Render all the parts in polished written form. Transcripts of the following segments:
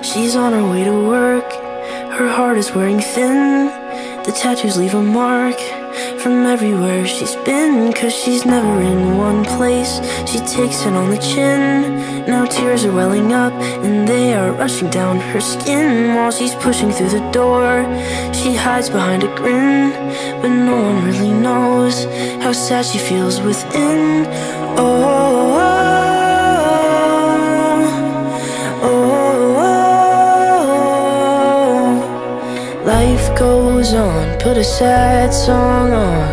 She's on her way to work, her heart is wearing thin. The tattoos leave a mark from everywhere she's been, 'cause she's never in one place. She takes it on the chin. Now tears are welling up and they are rushing down her skin. While she's pushing through the door, she hides behind a grin, but no one really knows how sad she feels within. Oh, life goes on, put a sad song on.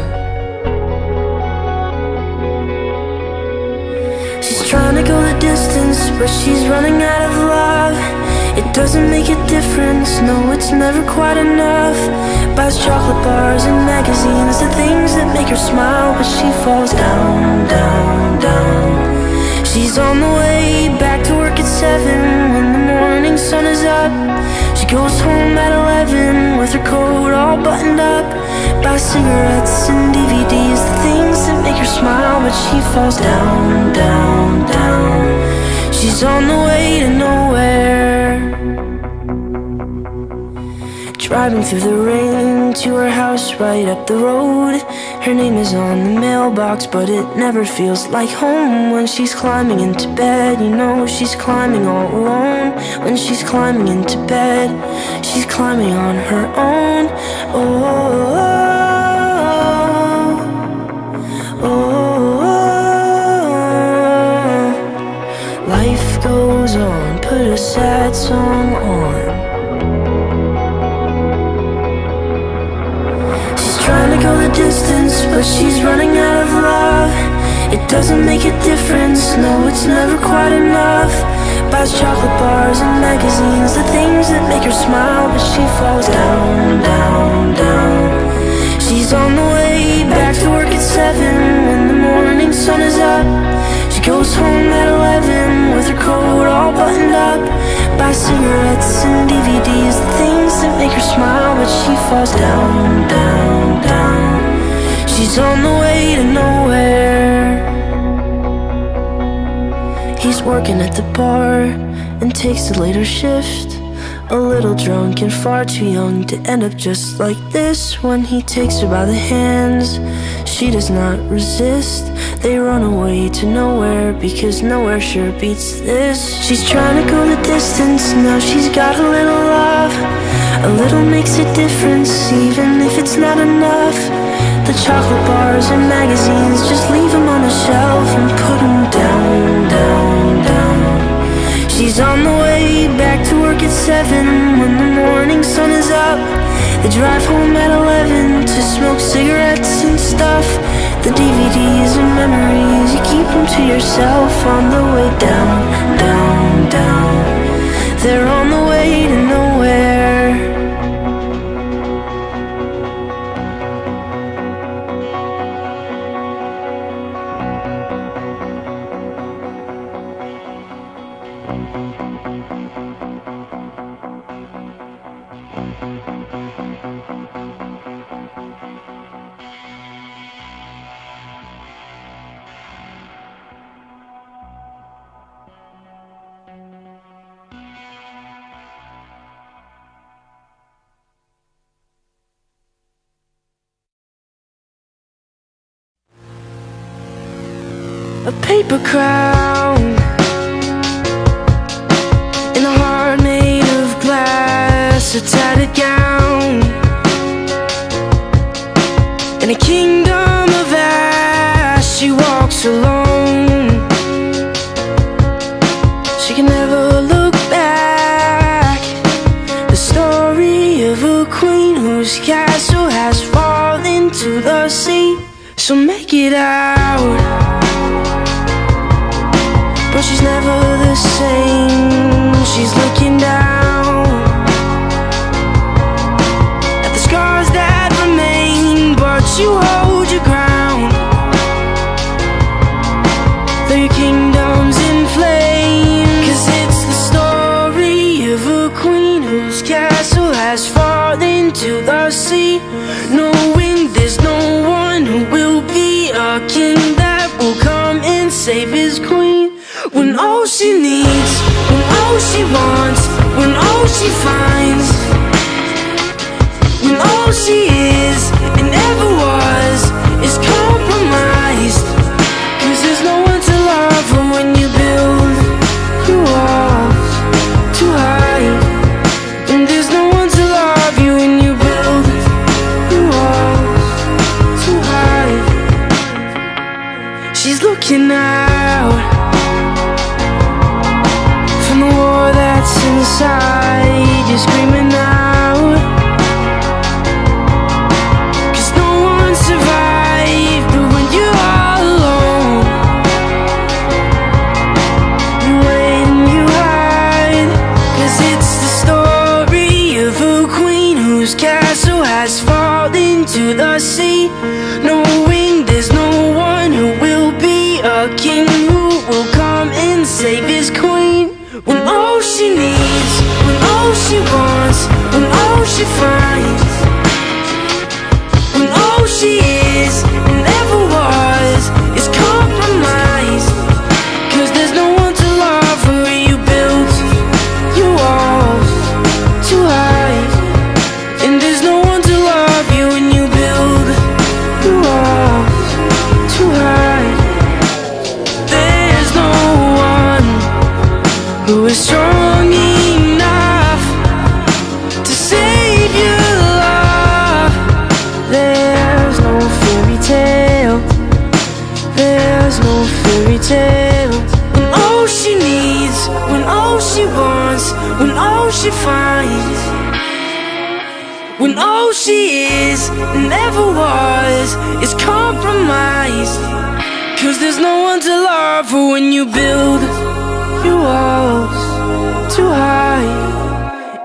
She's trying to go the distance, but she's running out of love. It doesn't make a difference, no, it's never quite enough. Buys chocolate bars and magazines, the things that make her smile, but she falls down, down, down. She's on the way back to work at 7 when the morning sun is up. She goes home at 11 with her coat all buttoned up. Buys cigarettes and DVDs, the things that make her smile, but she falls down, down, down. She's on the way to nowhere, driving through the rain to her house right up the road. Her name is on the mailbox, but it never feels like home. When she's climbing into bed, you know she's climbing all alone. When she's climbing into bed, she's climbing on her own. Oh, oh, oh, oh. Life goes on, put a sad song on. Trying to go the distance, but she's running out of love. It doesn't make a difference, no, it's never quite enough. Buys chocolate bars and magazines, the things that make her smile, but she falls down, down, down. She's on the way back to work at 7 when the morning sun is up. She goes home at 11 with her coat all buttoned up. Buys cigarettes and DVDs, the things that make her smile, but she falls down, down, down. She's on the way to nowhere. He's working at the bar and takes the later shift. A little drunk and far too young to end up just like this. When he takes her by the hands, she does not resist. They run away to nowhere, because nowhere sure beats this. She's trying to go the distance, now she's got a little love. A little makes a difference, even if it's not enough. The chocolate bars and magazines, just leave them on the shelf and put them down, down, down. She's on the way back to work at 7 when the morning sun is up. They drive home at 11 to smoke cigarettes and stuff. The DVDs and memories, you keep them to yourself on the way down, down, down. They're on the way to nowhere. A paper crown in a heart made of glass, a tattered gown in a kingdom of ash. She walks alone, she can never look back. The story of a queen whose castle has fallen to the sea. She'll make it out, but she's never the same. She's looking down at the scars that remain, but you hold your ground. Though your kingdom's in flame, 'cause it's the story of a queen whose castle has fallen to the sea, knowing there's no one who will be a king that will come and save his queen. when all she needs, when all she wants, when all she finds, when all she is and ever was is compromised. 'Cause there's no one to love her when you build your walls too high. And there's no one to love you when you build your walls too high. She's looking out from the war that's inside. You're screaming out, 'cause no one survived. But when you're all alone, you wait and you hide. 'Cause it's the story of a queen whose castle has fallen to the sea, knowing there's no one who will be a king who will come and save his queen. When all she needs, when all she wants, when all she finds, when all she is and ever was is compromised. 'Cause there's no one to love her when you build your walls too high. And there's no one to love you when you build your walls too high. There's no one who is strong enough to save your love. There's no fairy tale, there's no fairy tale. When all she needs, when all she wants, when all she finds, when all she is and ever was is compromised. 'Cause there's no one to love her when you build your walls too high.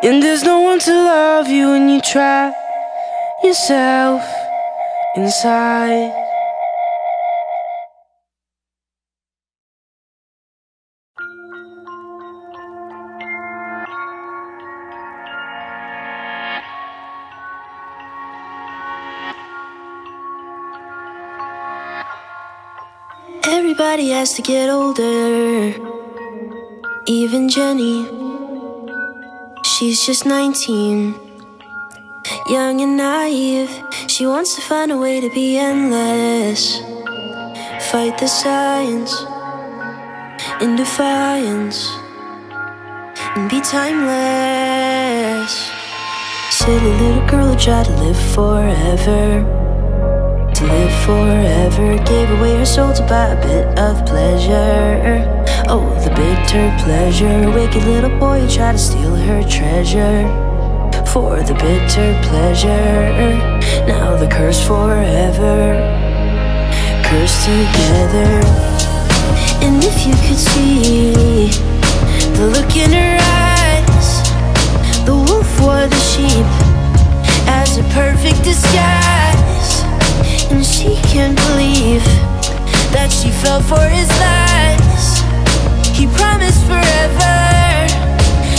And there's no one to love you when you trap yourself inside. Everybody has to get older, even Jenny. She's just 19, young and naive. She wants to find a way to be endless, fight the science in defiance, and be timeless. Silly little girl who tried to live forever, to live forever, gave away her soul to buy a bit of pleasure. Oh, the bitter pleasure. Wicked little boy who tried to steal her treasure for the bitter pleasure. Now the curse forever, cursed together. And if you could see the look in her eyes, the wolf wore the sheep as a perfect disguise. And she can't believe that she fell for his lies. He promised forever,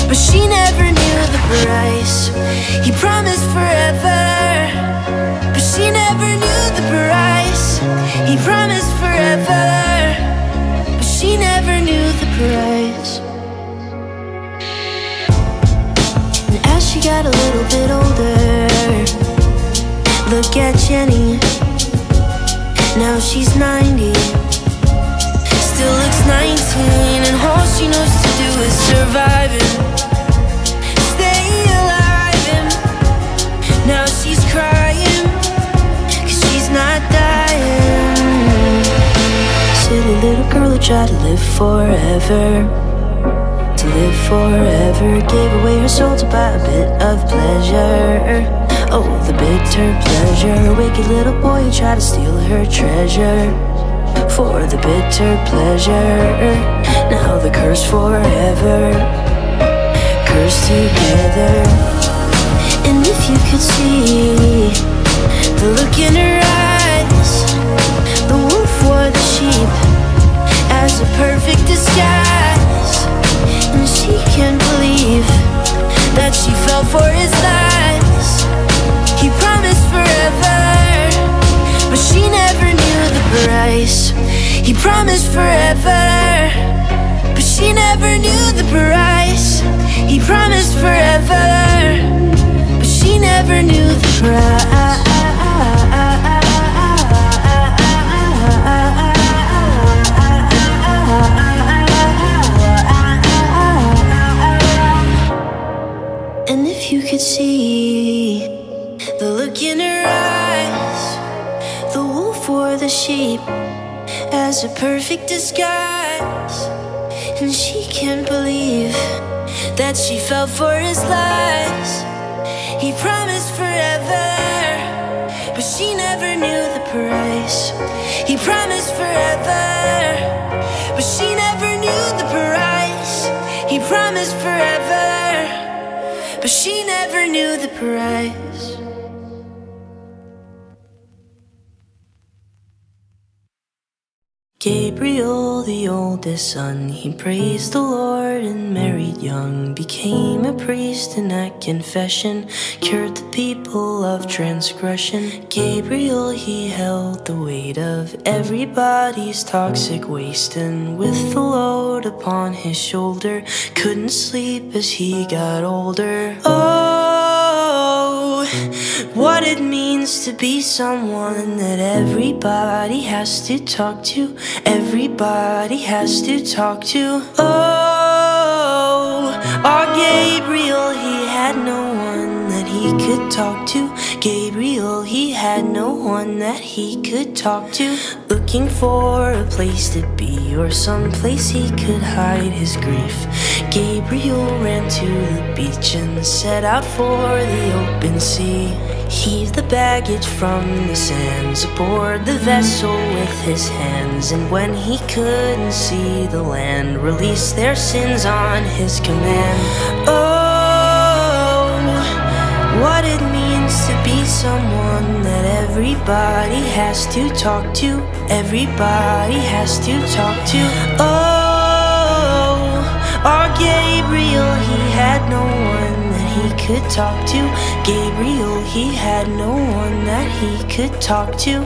but she never knew the price. He promised forever, but she never knew the price. He promised forever, but she never knew the price. And as she got a little bit older, look at Jenny. Now she's 90, still looks 19, and all she knows to do is surviving, stay alive. And now she's crying, 'cause she's not dying. Silly little girl who tried to live forever, to live forever, gave away her soul to buy a bit of pleasure. Oh, the bitter pleasure. Wicked little boy who tried to steal her treasure for the bitter pleasure. Now the curse forever, cursed together. And if you could see the look in her eyes, the wolf wore the sheep as a perfect disguise. And she can't believe that she fell for his lies. He promised forever, but she never knew the price. He promised forever, but she never knew the price. He promised forever, but she never knew the price. And if you could see the look in her eyes, the wolf or the sheep as a perfect disguise. And she can't believe that she fell for his lies. He promised forever, but she never knew the price. He promised forever, but she never knew the price. He promised forever, but she never knew the price. Gabriel, the oldest son, he praised the Lord and married young, became a priest and at confession cured the people of transgression. Gabriel, he held the weight of everybody's toxic waste, and with the load upon his shoulder couldn't sleep as he got older. Oh, what it means to be someone that everybody has to talk to, everybody has to talk to. Oh, our Gabriel, he had no one that he could talk to. Gabriel, he had no one that he could talk to. Looking for a place to be or some place he could hide his grief, Gabriel ran to the beach and set out for the open sea. Heaved the baggage from the sands aboard the vessel with his hands, and when he couldn't see the land, released their sins on his command. Oh, what it means to be someone that everybody has to talk to, everybody has to talk to. Oh, our Gabriel, he had no one that he could talk to. Gabriel, he had no one that he could talk to.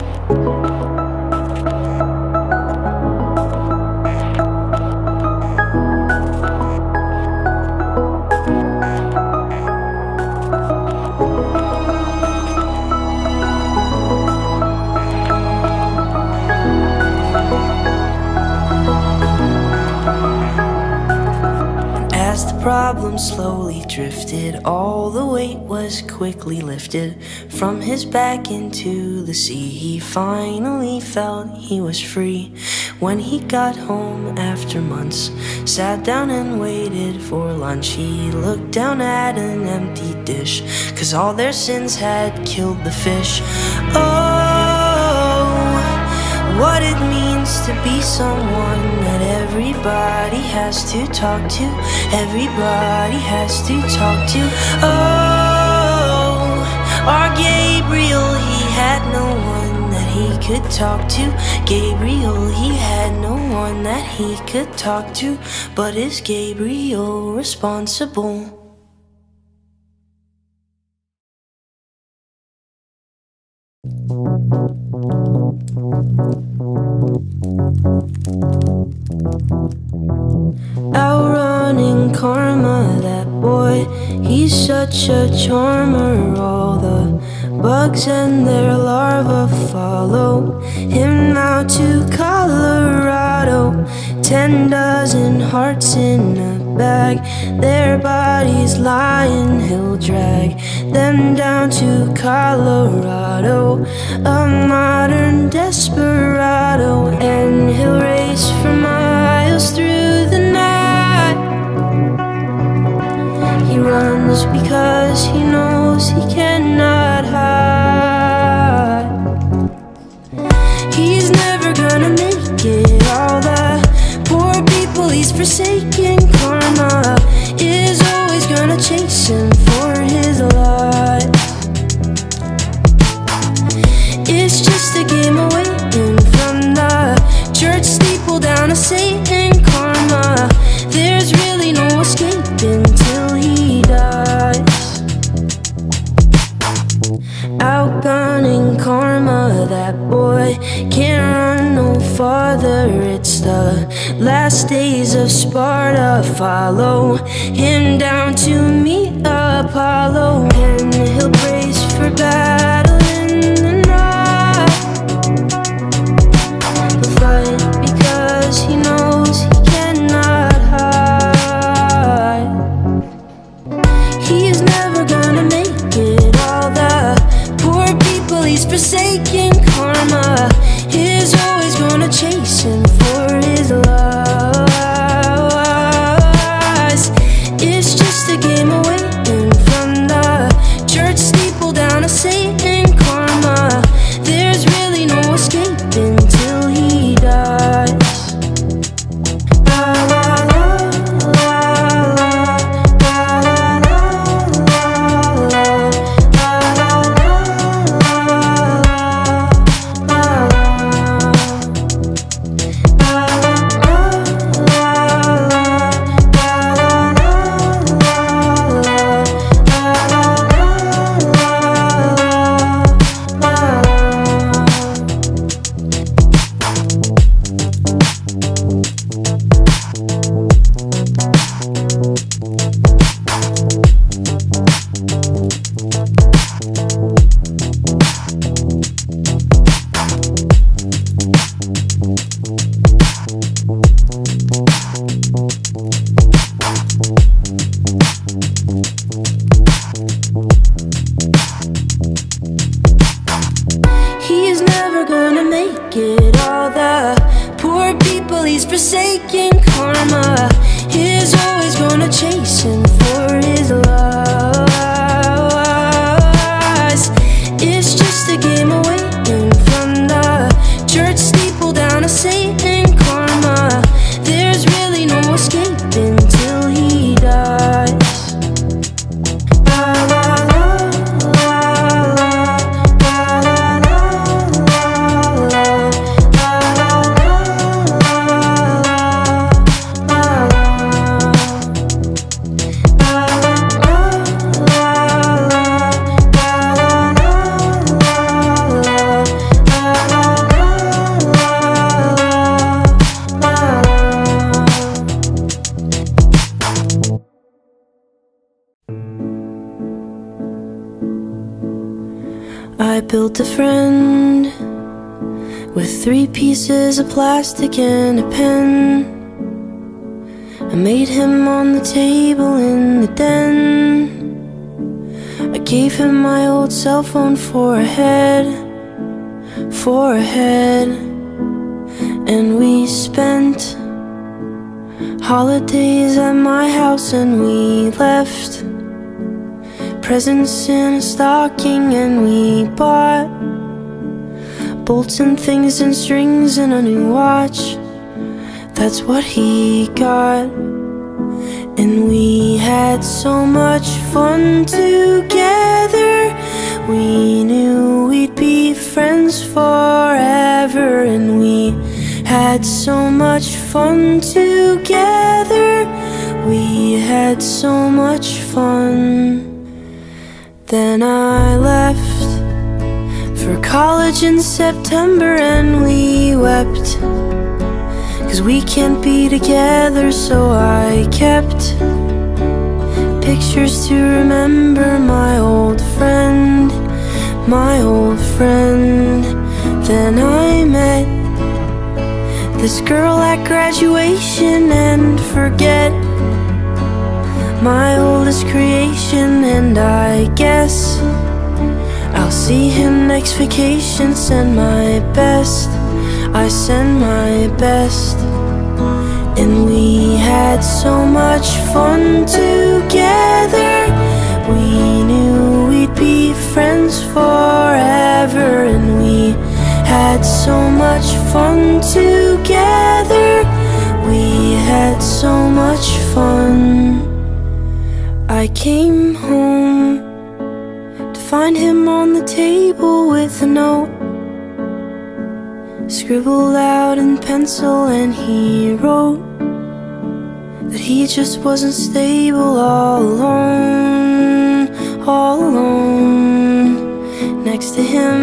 Problem slowly drifted, all the weight was quickly lifted from his back into the sea. He finally felt he was free. When he got home after months, sat down and waited for lunch, he looked down at an empty dish, 'cause all their sins had killed the fish. Oh, what it means to be someone that everybody has to talk to, everybody has to talk to. Oh, our Gabriel, he had no one that he could talk to. Gabriel, he had no one that he could talk to. But is Gabriel responsible? Outrunning karma, that boy, he's such a charmer. All the bugs and their larvae follow him out to Colorado. 10 dozen hearts in a bag, their bodies lying, he'll drag them down to Colorado. A modern desperado, and he'll race for miles through the night. He runs because he knows he cannot hide. He's never gonna make it, all the poor people he's forsaken. Karma is always gonna chase him for his life. It's just a game of waiting from the church steeple down to Satan. Karma, there's really no escaping till he dies. Outgunning karma, that boy can't run no farther. It's as the last days of Sparta follow him down to meet Apollo. And he'll brace for battle in the night. He'll fight because he knows he cannot hide. He is never gonna make it. All the poor people he's forsaken. Karma is always gonna chase him for his lies. It's just a game of waiting from the church steeple down to Satan. Karma, there's really no escaping till he dies. Forsaken. Karma is always gonna chase him for his lies. It's just a game of waiting from the church steeple down to Satan. Karma, there's really no escaping till he dies. I built a friend with 3 pieces of plastic and a pen. I made him on the table in the den. I gave him my old cell phone for a head. And we spent holidays at my house and we left presents in a stocking, and we bought bolts and things and strings and a new watch. That's what he got. And we had so much fun together. We knew we'd be friends forever. And we had so much fun together. We had so much fun. Then I left for college in September and we wept, 'cause we can't be together, so I kept pictures to remember my old friend, my old friend. Then I met this girl at graduation and forget my oldest creation, and I guess I'll see him next vacation. Send my best, I send my best. And we had so much fun together. We knew we'd be friends forever. And we had so much fun together. We had so much fun. I came home to find him on the table with a note scribbled out in pencil, and he wrote that he just wasn't stable, all alone, all alone next to him.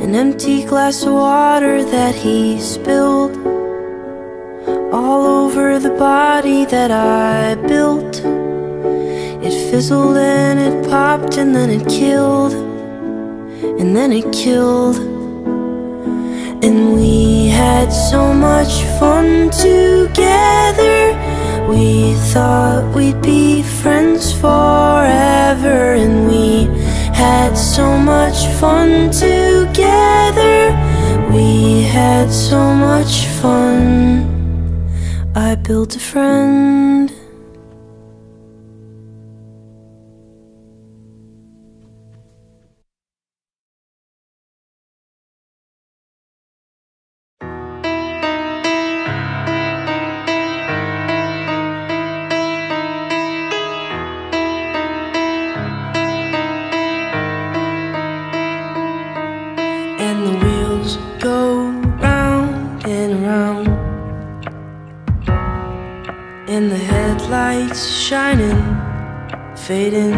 an empty glass of water that he spilled all over the body that I built. It fizzled and it popped and then it killed, and then it killed. And we had so much fun together. We thought we'd be friends forever. And we had so much fun together. We had so much fun. I built a friend. And the wheels go round and round, and the headlights shining, fading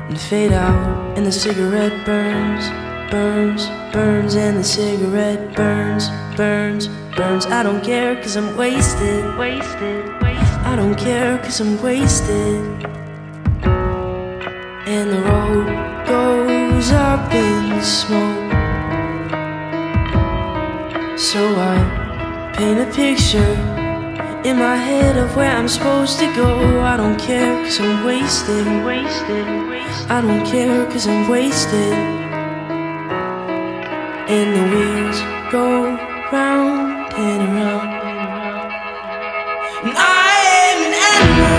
and fade out. And the cigarette burns, burns, burns. And the cigarette burns, burns, burns. I don't care 'cause I'm wasted, wasted, wasted. I don't care 'cause I'm wasted. And the road goes up in smoke, so I paint a picture in my head of where I'm supposed to go. I don't care 'cause I'm wasted, wasted, wasted. I don't care 'cause I'm wasted. And the wheels go round and around, and I am an animal.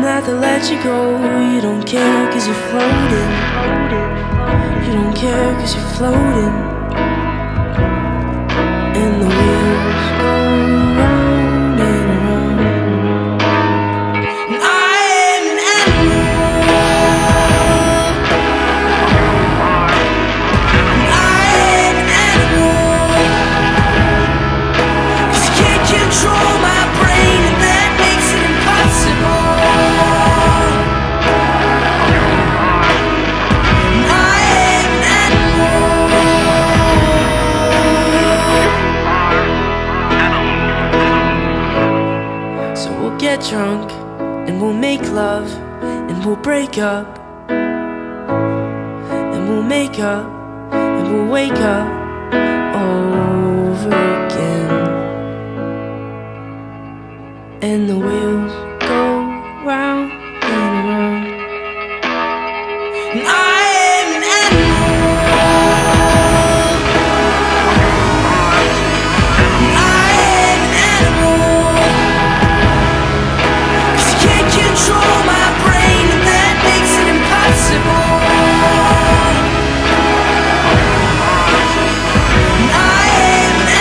That they'll let you go. You don't care 'cause you're floating. You don't care 'cause you're floating. And the wheels go round and around, and I am an animal. And I am an animal, 'cause you can't control my brain, and that makes it impossible. Get drunk and we'll make love and we'll break up, and we'll make up and we'll wake up over again. And the wheels go round and round, and I am an animal. And I am an animal, control my brain, and that makes it impossible. And I am an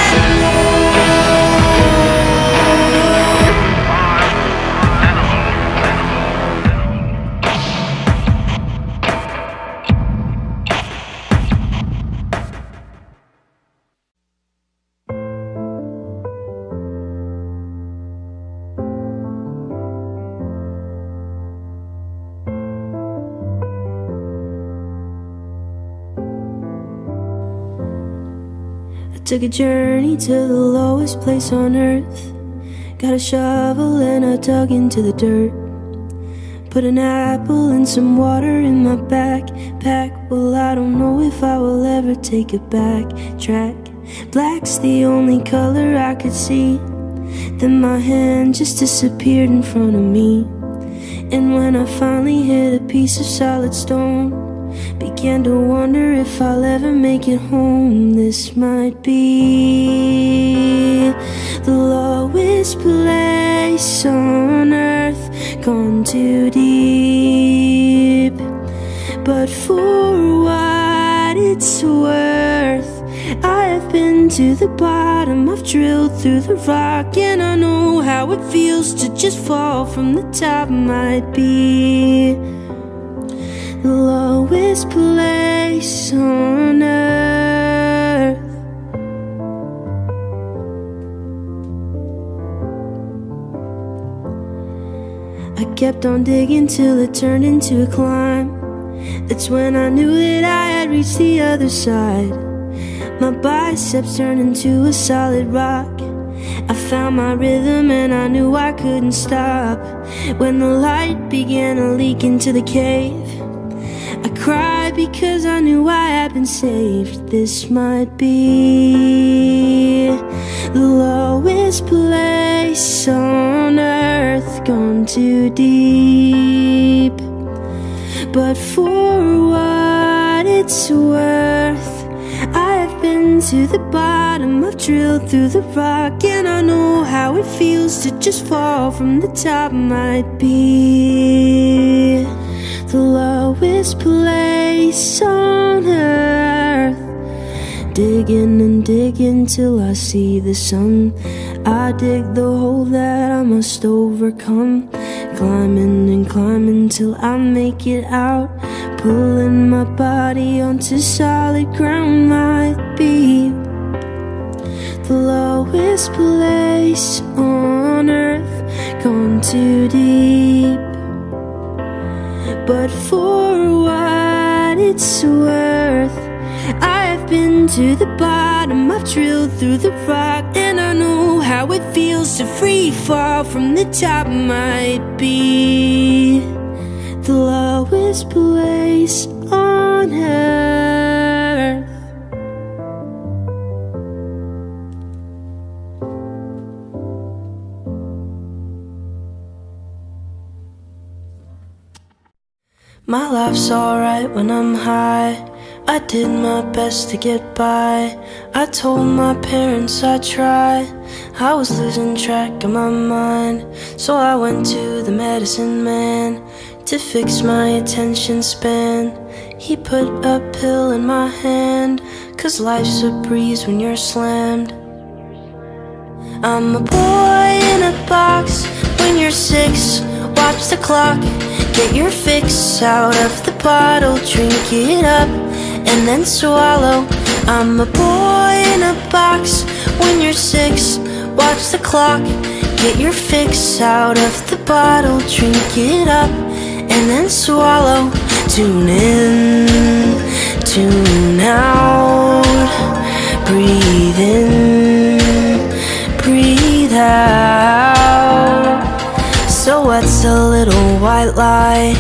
Took a journey to the lowest place on earth. Got a shovel and I dug into the dirt. Put an apple and some water in my backpack. Well, I don't know if I will ever take a backtrack. Black's the only color I could see. Then my hand just disappeared in front of me. And when I finally hit a piece of solid stone, Began to wonder if I'll ever make it home. This might be the lowest place on earth, gone too deep. But for what it's worth, I have been to the bottom, I've drilled through the rock, and I know how it feels to just fall from the top. Might be the lowest place on earth. I kept on digging till it turned into a climb. That's when I knew that I had reached the other side. My biceps turned into a solid rock. I found my rhythm and I knew I couldn't stop. When the light began to leak into the cave, I cried because I knew I had been saved. This might be the lowest place on earth, gone too deep. But for what it's worth, I have been to the bottom, I've drilled through the rock, and I know how it feels to just fall from the top. Might be the lowest place on earth. Digging and digging till I see the sun. I dig the hole that I must overcome. Climbing and climbing till I make it out. Pulling my body onto solid ground. Might be the lowest place on earth, gone too deep. But for what it's worth, I have been to the bottom, I've drilled through the rock, and I know how it feels to free fall from the top. Might be the lowest place on earth. My life's alright when I'm high. I did my best to get by. I told my parents I'd try. I was losing track of my mind, so I went to the medicine man to fix my attention span. He put a pill in my hand, 'cause life's a breeze when you're slammed. I'm a boy in a box. When you're 6, watch the clock. Get your fix out of the bottle, drink it up, and then swallow. I'm a boy in a box. When you're 6, watch the clock. Get your fix out of the bottle, drink it up, and then swallow. Tune in, tune out. Breathe in, breathe out. So what's a little white lie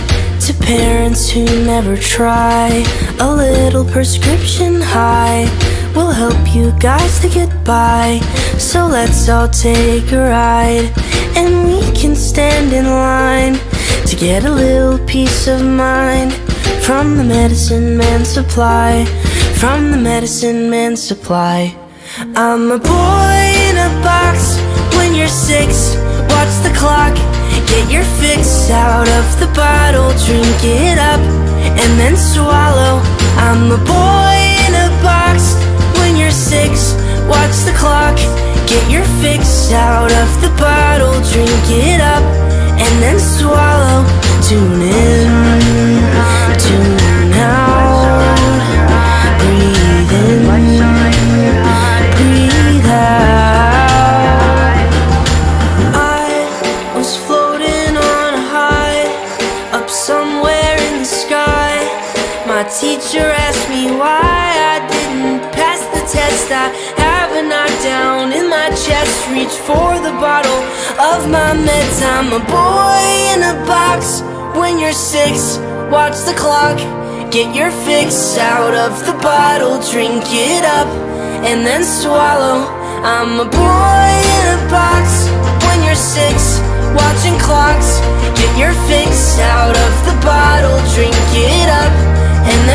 to parents who never try? A little prescription high will help you guys to get by. So let's all take a ride, and we can stand in line to get a little peace of mind from the medicine man supply. From the medicine man supply. I'm a boy in a box. When you're 6, watch the clock. Get your fix out of the bottle, drink it up, and then swallow. I'm a boy in a box. When you're 6, watch the clock. Get your fix out of the bottle, drink it up, and then swallow. Tune in, tune out. Breathe in, breathe out. I was floating on a high, up somewhere in the sky. My teacher asked me why I didn't pass the test. I have a knockdown in my chest. Reach for the bottle of my meds. I'm a boy in a box. When you're 6, watch the clock. Get your fix out of the bottle, drink it up, and then swallow. I'm a boy in a box. When you're 6, watching clocks. Get your fix out of the bottle, drink it up, and then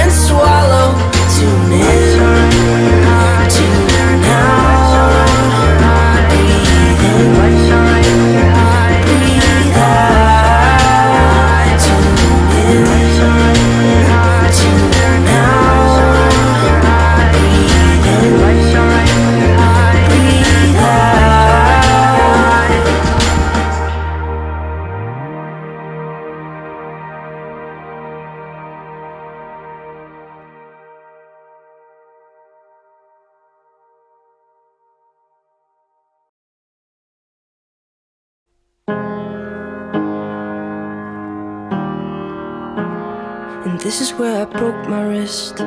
And this is where I broke my wrist,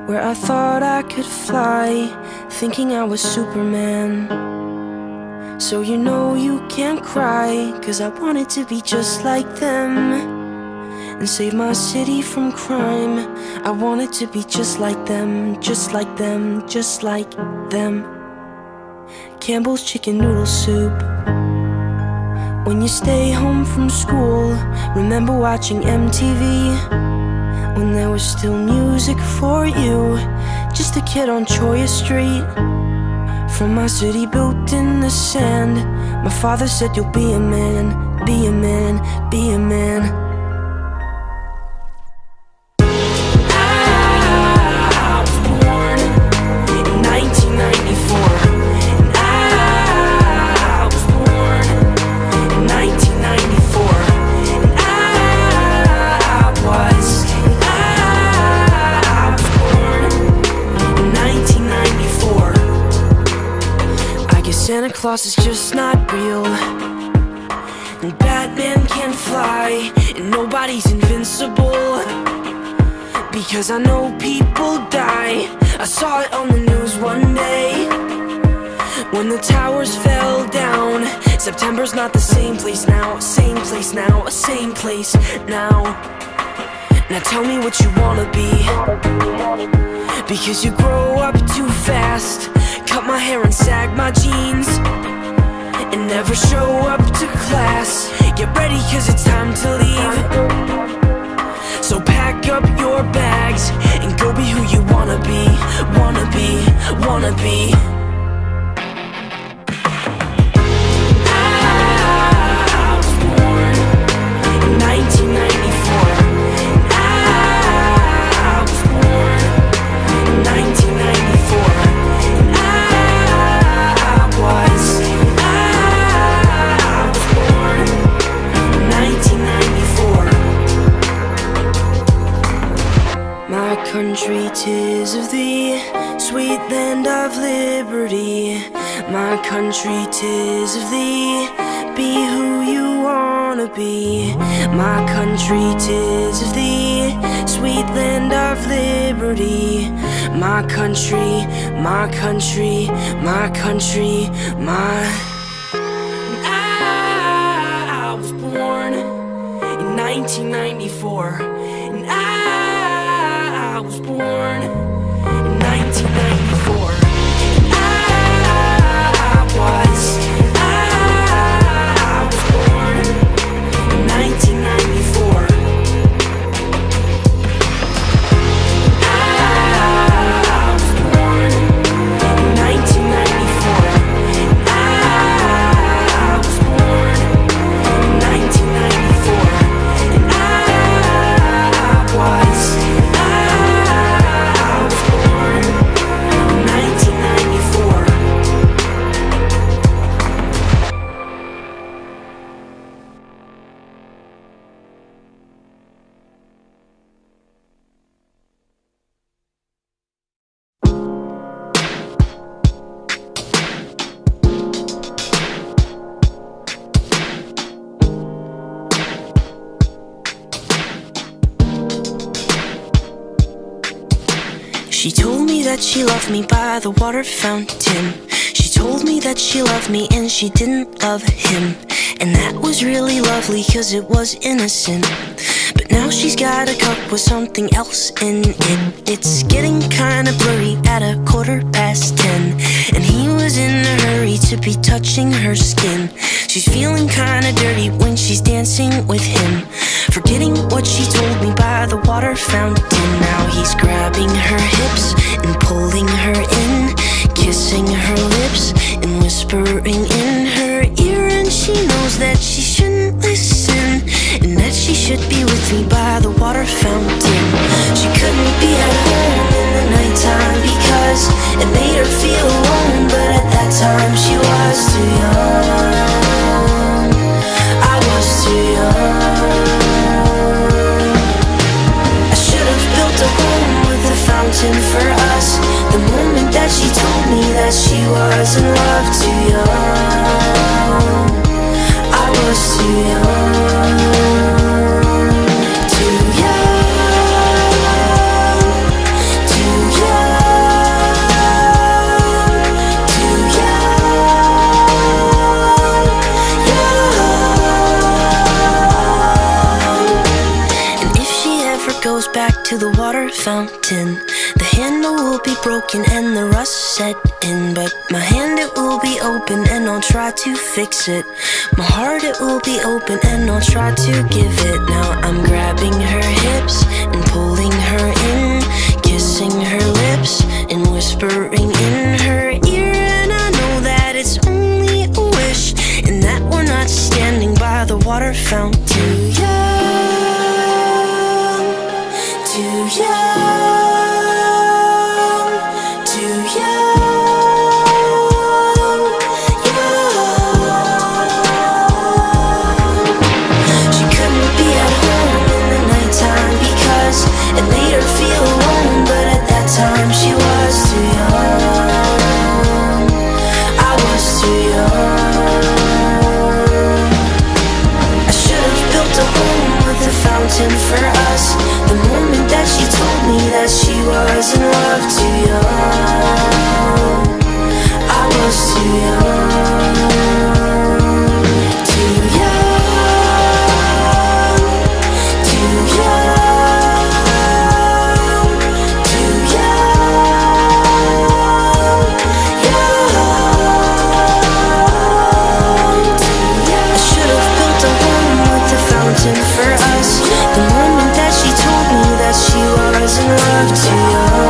where I thought I could fly, thinking I was Superman. So you know you can't cry, 'cause I wanted to be just like them and save my city from crime. I wanted to be just like them, just like them, just like them. Campbell's chicken noodle soup. When you stay home from school, remember watching MTV, when there was still music for you, just a kid on Choya Street. From my city built in the sand, my father said you'll be a man, be a man, be a man. I was born in 1994, and I was born in 1994, and I was born in 1994. I guess Santa Claus is just not real, and Batman can't fly, and nobody's invincible, because I know people die. I saw it on the news one day, when the towers fell down. September's not the same place now, same place now, same place now. Now tell me what you wanna be, because you grow up too fast. Cut my hair and sag my jeans, and never show up to class. Get ready, 'cause it's time to leave. So pack up your bags and go be who you wanna be, wanna be, wanna be. I was born in 1994. I was born in 1994. I was born in 1994. My country, 'tis of thee, sweet land of liberty. My country, 'tis of thee, be who you wanna be. My country, 'tis of thee, sweet land of liberty. My country, my country, my country, my... I was born in 1994, and I was born in 1994. I was born in 1994. I was born in 1994. I was born in 1994. And I was born in 1994. She told me that she loved me by the water fountain. She told me that she loved me and she didn't love him. And that was really lovely, 'cause it was innocent. But now she's got a cup with something else in it. It's getting kinda blurry at 10:15, and he was in a hurry to be touching her skin. She's feeling kinda dirty when she's dancing with him, forgetting what she told me by the water fountain. Now he's grabbing her hips and pulling her in, kissing her lips and whispering in her ear. And she knows that she shouldn't listen, and that she should be with me by the water fountain. She couldn't be at home in the nighttime because it made her feel alone. But at that time she was too young. I was too young. I should have built a home with a fountain for us. The moment that she told me that she was in love, too young. goes back to the water fountain. The handle will be broken and the rust set in, but my hand, it will be open and I'll try to fix it. My heart, it will be open and I'll try to give it. Now I'm grabbing her hips and pulling her in, kissing her lips and whispering in her ear. And I know that it's only a wish, and that we're not standing by the water fountain. Too young, too young, too young, young. She couldn't be at home in the nighttime because it made her feel alone, but at that time she was too young. I was too young. I should have built a home with a fountain for us. The moment that she told me that she was in love, too young. I was too young. Too young. Too young. Too young. Young. I should have built a home with a fountain for us. The moment that she told me that she was in love, too young.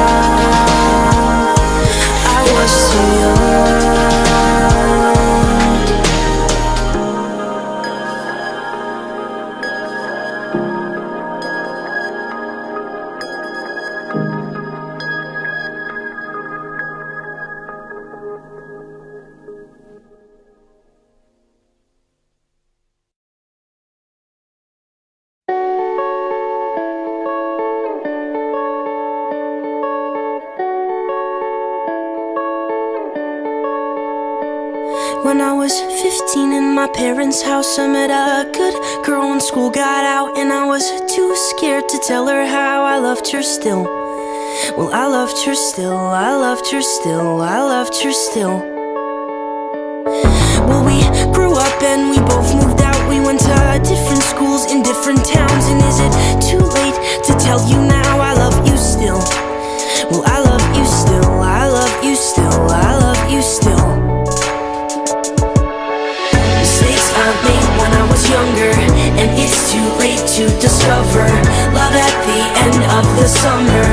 I was too young. When I was 15 in my parents' house, I met a good girl when school got out, and I was too scared to tell her how I loved her still. Well, I loved her still, I loved her still, I loved her still. Well, we grew up and we both moved out. We went to different schools in different towns. And is it too late to tell you now I love you still? Well, I love you still, I love you still, I love you still. Mistakes I made when I was younger, and it's too late to discover love at the end of the summer,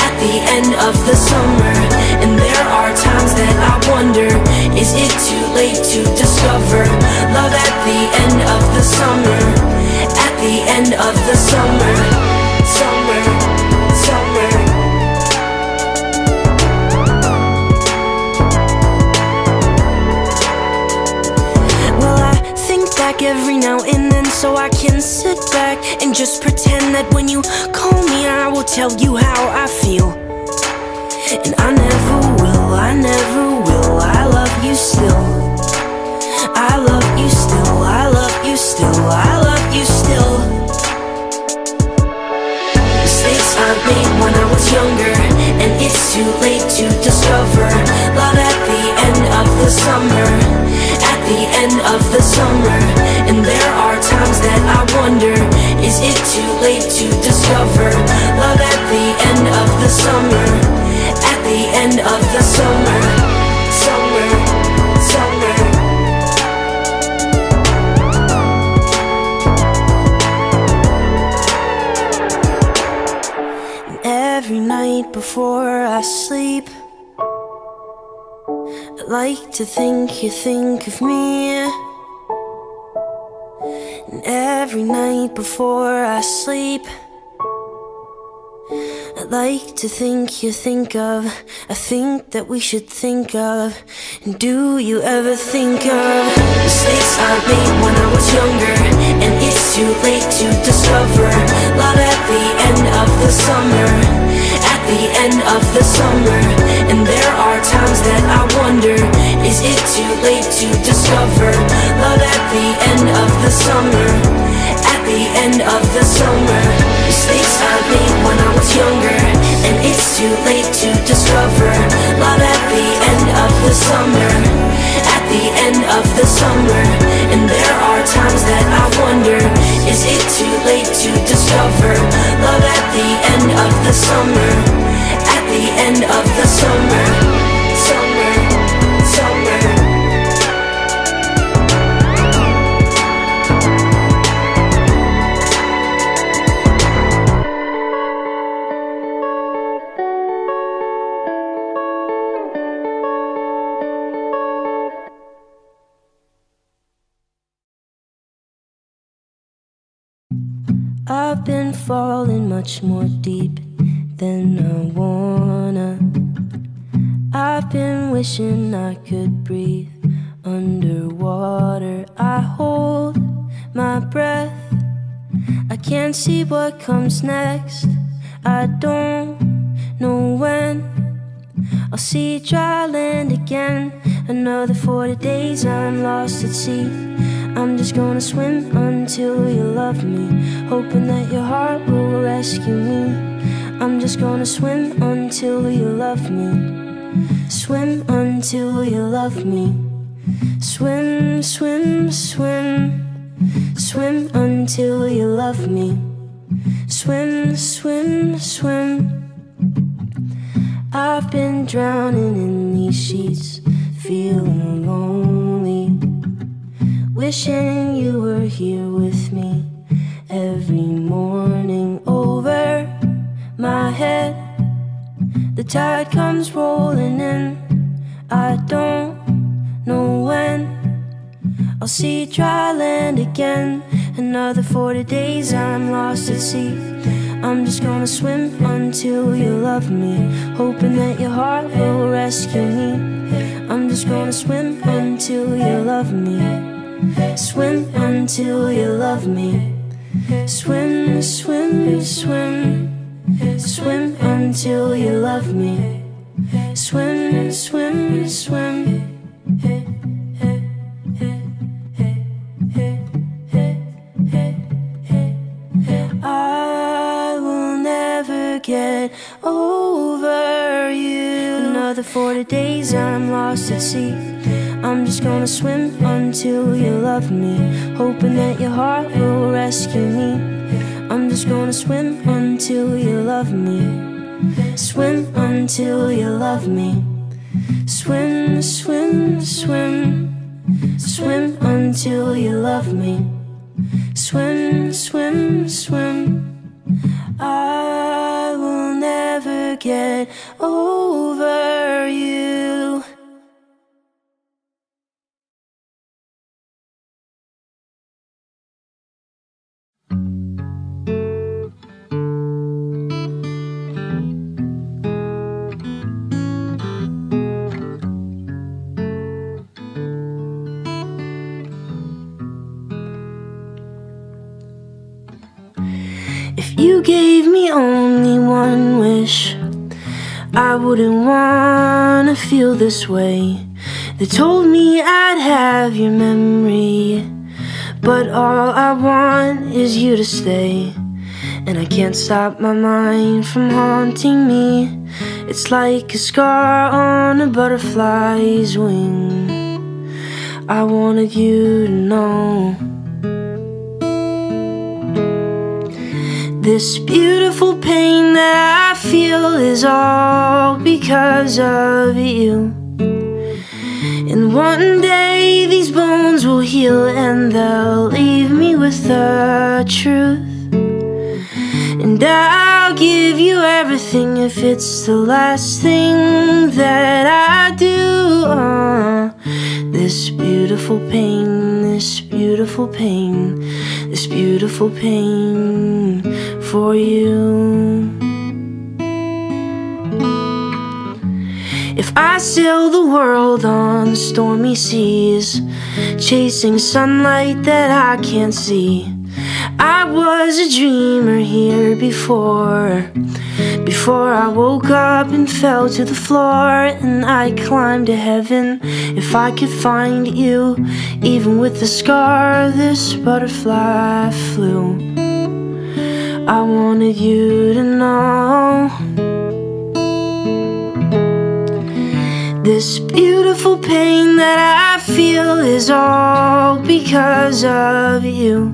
at the end of the summer. And there are times that I wonder, is it too late to discover love at the end of the summer, at the end of the summer, summer, summer. Every now and then, so I can sit back and just pretend that when you call me, I will tell you how I feel. And I never will, I never will. I love you still, I love you still, I love you still, I love you still. Mistakes I made when I was younger, and it's too late to discover love at the end of the summer, at the end of the summer. And there are times that I wonder, is it too late to discover love at the end of the summer, at the end of the summer, summer, summer. And every night before I sleep, I like to think you think of me. And every night before I sleep, I like to think you think of, I think that we should think of. And do you ever think of mistakes I made when I was younger, and it's too late to discover love at the end of the summer, at the end of the summer. And there are times that I wonder, is it too late to discover love at the end of the summer, at the end of the summer. Mistakes I made when I was younger, and it's too late to discover love at the end of the summer, at the end of the summer. And there are times that I wonder, is it too late to discover love at summer, at the end of the summer. Summer, summer. I've been falling much more deep than I wanna. I've been wishing I could breathe underwater. I hold my breath, I can't see what comes next. I don't know when I'll see dry land again. Another 40 days I'm lost at sea. I'm just gonna swim until you love me, hoping that your heart will rescue me. I'm just gonna swim until you love me. Swim until you love me. Swim, swim, swim. Swim until you love me. Swim, swim, swim. I've been drowning in these sheets, feeling lonely, wishing you were here with me every morning. Over my head, the tide comes rolling in. I don't know when I'll see dry land again. Another 40 days I'm lost at sea. I'm just gonna swim until you love me, hoping that your heart will rescue me. I'm just gonna swim until you love me. Swim until you love me. Swim, swim, swim. Swim until you love me. Swim, swim, swim. I will never get over you. Another 40 days I'm lost at sea. I'm just gonna swim until you love me, hoping that your heart will rescue me. I'm just gonna swim until you love me. Swim until you love me. Swim, swim, swim. Swim until you love me. Swim, swim, swim. I will never get over you. If you gave me only one wish, I wouldn't wanna feel this way. They told me I'd have your memory, but all I want is you to stay. And I can't stop my mind from haunting me. It's like a scar on a butterfly's wing. I wanted you to know this beautiful pain that I feel is all because of you. And one day these bones will heal and they'll leave me with the truth. And I'll give you everything if it's the last thing that I do. This beautiful pain, this beautiful pain, this beautiful pain for you. If I sail the world on stormy seas, chasing sunlight that I can't see, I was a dreamer here before I woke up and fell to the floor. And I climbed to heaven if I could find you. Even with the scar, this butterfly flew. I wanted you to know this beautiful pain that I feel is all because of you.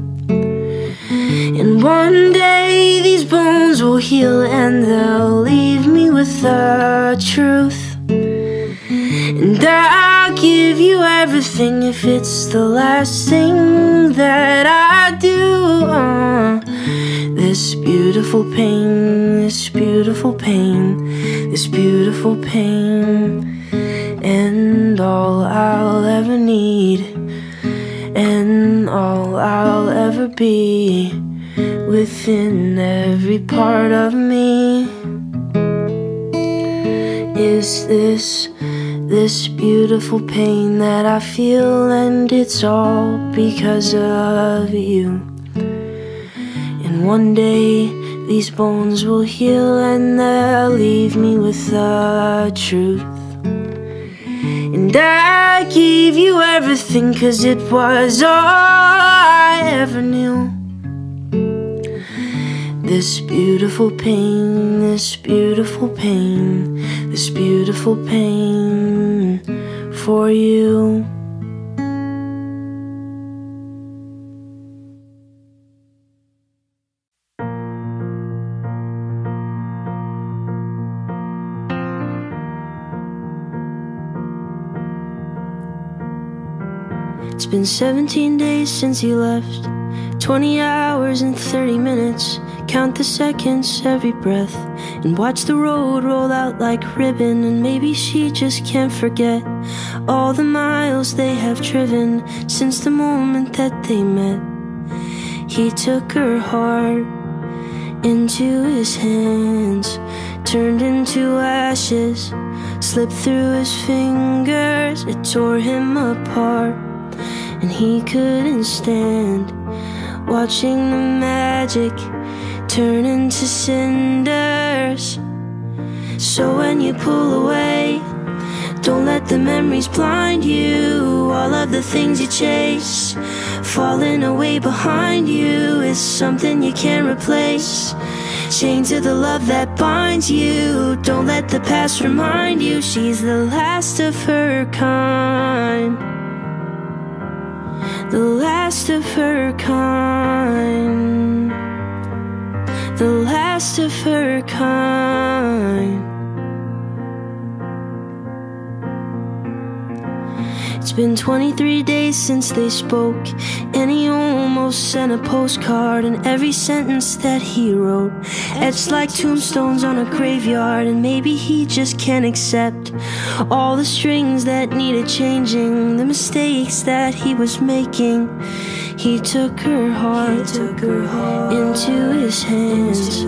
And one day these bones bones will heal and they'll leave me with the truth. And I'll give you everything if it's the last thing that I do. This beautiful pain, this beautiful pain, this beautiful pain. And all I'll ever need, and all I'll ever be, within every part of me, is this beautiful pain that I feel. And it's all because of you. And one day these bones will heal and they'll leave me with the truth. And I gave you everything 'cause it was all I ever knew. This beautiful pain, this beautiful pain, this beautiful pain for you. It's been 17 days since you left, 20 hours and 30 minutes. Count the seconds, every breath, and watch the road roll out like ribbon. And maybe she just can't forget all the miles they have driven since the moment that they met. He took her heart into his hands, turned into ashes, slipped through his fingers. It tore him apart, and he couldn't stand watching the magic turn into cinders. So when you pull away, don't let the memories blind you. All of the things you chase, falling away behind you, is something you can't replace. Chained to the love that binds you. Don't let the past remind you she's the last of her kind. The last of her kind. The last of her kind. It's been 23 days since they spoke, and he almost sent a postcard. And every sentence that he wrote etched like tombstones on a graveyard. And maybe he just can't accept all the strings that needed changing, the mistakes that he was making. He took her heart into his hands,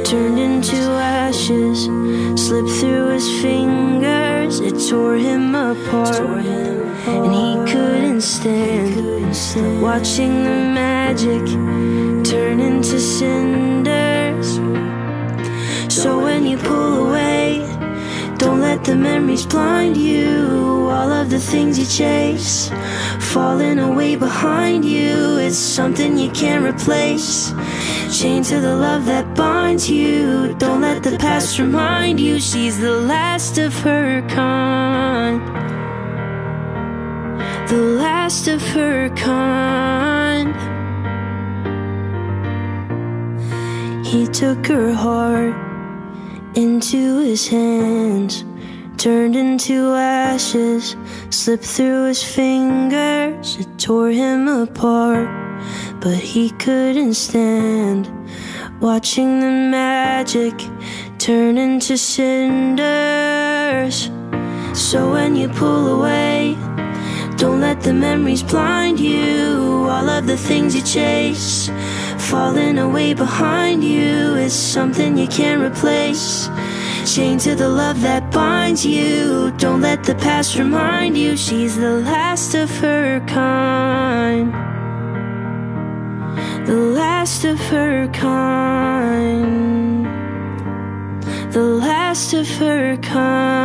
turned into ashes, slipped through his fingers. It tore him apart, and he couldn't stand watching the magic turn into cinders. So when you pull away, don't let the memories blind you. All of the things you chase, falling away behind you, it's something you can't replace. Chained to the love that binds you. Don't let the past remind you she's the last of her kind. The last of her kind. He took her heart into his hands, turned into ashes, slipped through his fingers. It tore him apart, but he couldn't stand watching the magic turn into cinders. So when you pull away, don't let the memories blind you. All of the things you chase, falling away behind you, is something you can't replace. Chained to the love that binds you. Don't let the past remind you she's the last of her kind. The last of her kind. The last of her kind.